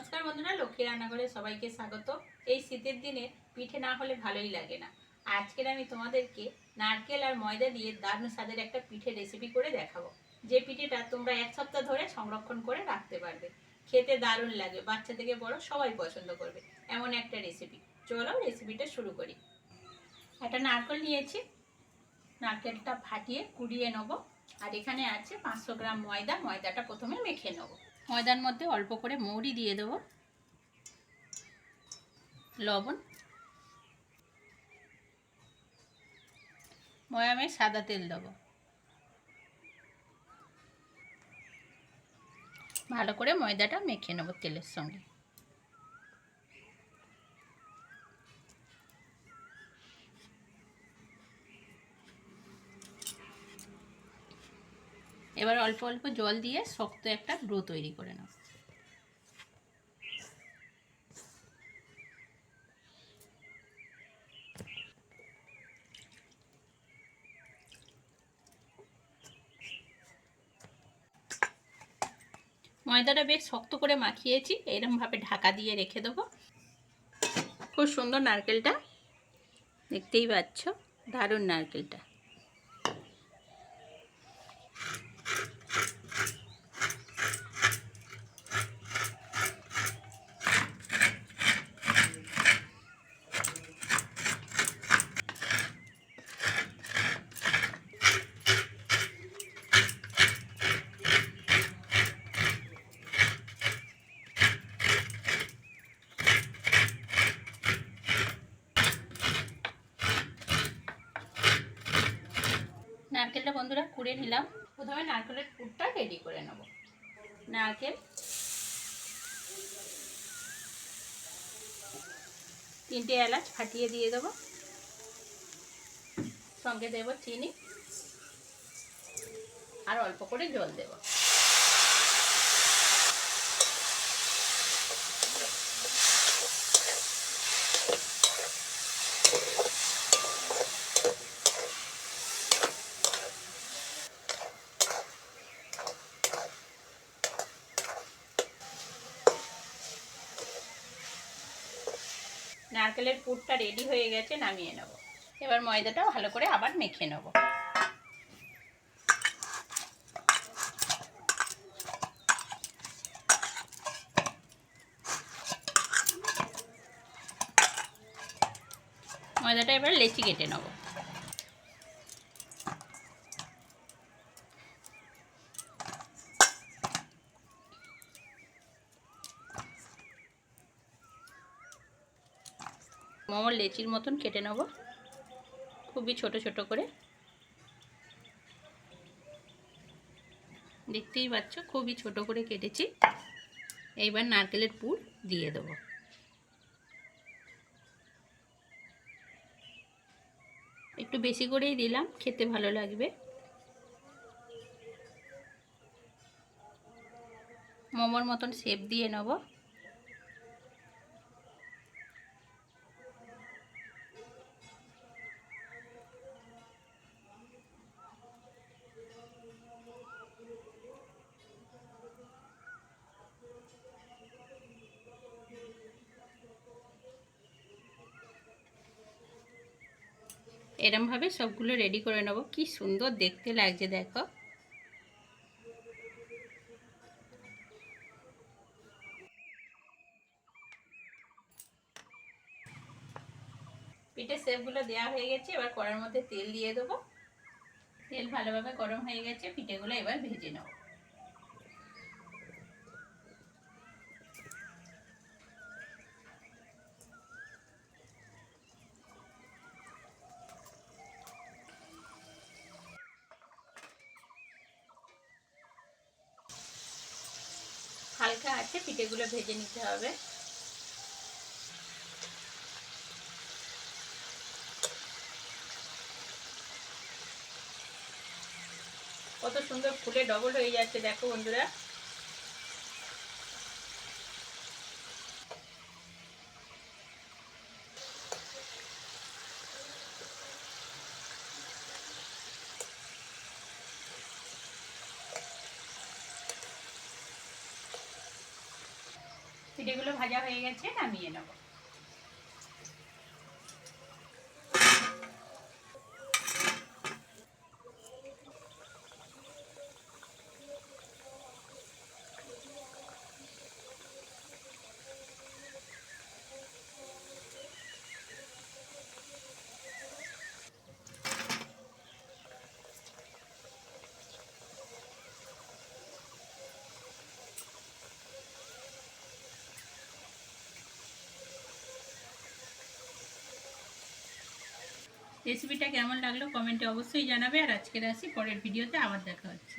নমস্কার বন্ধুরা, লক্ষ্মী রান্নাঘরে সবাইকে স্বাগত। এই শীতের দিনে পিঠে না হলে ভালোই লাগে না। আজকের আমি তোমাদেরকে নারকেল আর ময়দা দিয়ে দারুণ স্বাদের একটা পিঠে রেসিপি করে দেখাবো। যে পিঠেটা তোমরা এক সপ্তাহ ধরে সংরক্ষণ করে রাখতে পারবে। খেতে দারুণ লাগে, বাচ্চা থেকে বড় সবাই পছন্দ করবে এমন একটা রেসিপি। চলো রেসিপিটা শুরু করি। একটা নারকেল নিয়েছি, নারকেলটা ফাটিয়ে কুড়িয়ে নেবো। আর এখানে আছে 500 গ্রাম ময়দা। ময়দাটা প্রথমে মেখে নেবো। ময়দার মধ্যে অল্প করে মৌরি দিয়ে দেবো, লবণ, ময়ামে সাদা তেল দেবো। ভালো করে ময়দাটা মেখে নেবো তেলের সঙ্গে। এবার অল্প অল্প জল দিয়ে শক্ত একটা ডো তৈরি করে নেব। ময়দাটা বেশ শক্ত করে মাখিয়েছি, এরকমভাবে ঢাকা দিয়ে রেখে দেবো। খুব সুন্দর নারকেলটা, দেখতেই পাচ্ছ, দারুণ নারকেলটা। নারকেলটা বন্ধুরা কুড়ে নিলাম। প্রথমে নারকেলের পুরটা রেডি করে নেব। নারকেল, 3টে এলাচ ফাটিয়ে দিয়ে দেবো, সঙ্গে দেব চিনি আর অল্প করে জল দেব। নারকেলের পুরটা রেডি হয়ে গেছে, নামিয়ে নেব। এবার ময়দাটা ভালো করে আবার মেখে নেব। ময়দাটা এবার লেচি কেটে নেব। মোমোর লেচির মতন কেটে নেব, খুবই ছোট ছোট করে। দেখতেই পাচ্ছ খুবই ছোট করে কেটেছি। এইবার নারকেলের পুর দিয়ে দেব। একটু বেশি করেই দিলাম, খেতে ভালো লাগবে। মোমোর মতন শেপ দিয়ে নেব। এরমভাবে সবগুলো রেডি করে নেব। কি সুন্দর দেখতে লাগছে দেখো। পিঠের শেপগুলো দেওয়া হয়ে গেছে, এবার কড়ার মধ্যে তেল দিয়ে দেবো। তেল ভালোভাবে গরম হয়ে গেছে, পিঠেগুলো এবার ভেজে নেব। হালকা আছে পিঠেগুলো ভেজে নিতে হবে। কত সুন্দর ফুলে ডবল হয়ে যাচ্ছে দেখো বন্ধুরা। পিঠেগুলো ভাজা হয়ে গেছে, নামিয়ে নেব। রেসিপিটা কেমন লাগলো কমেন্টে অবশ্যই জানাবে। আর আজকের আসি, পরের ভিডিওতে আবার দেখা হচ্ছে।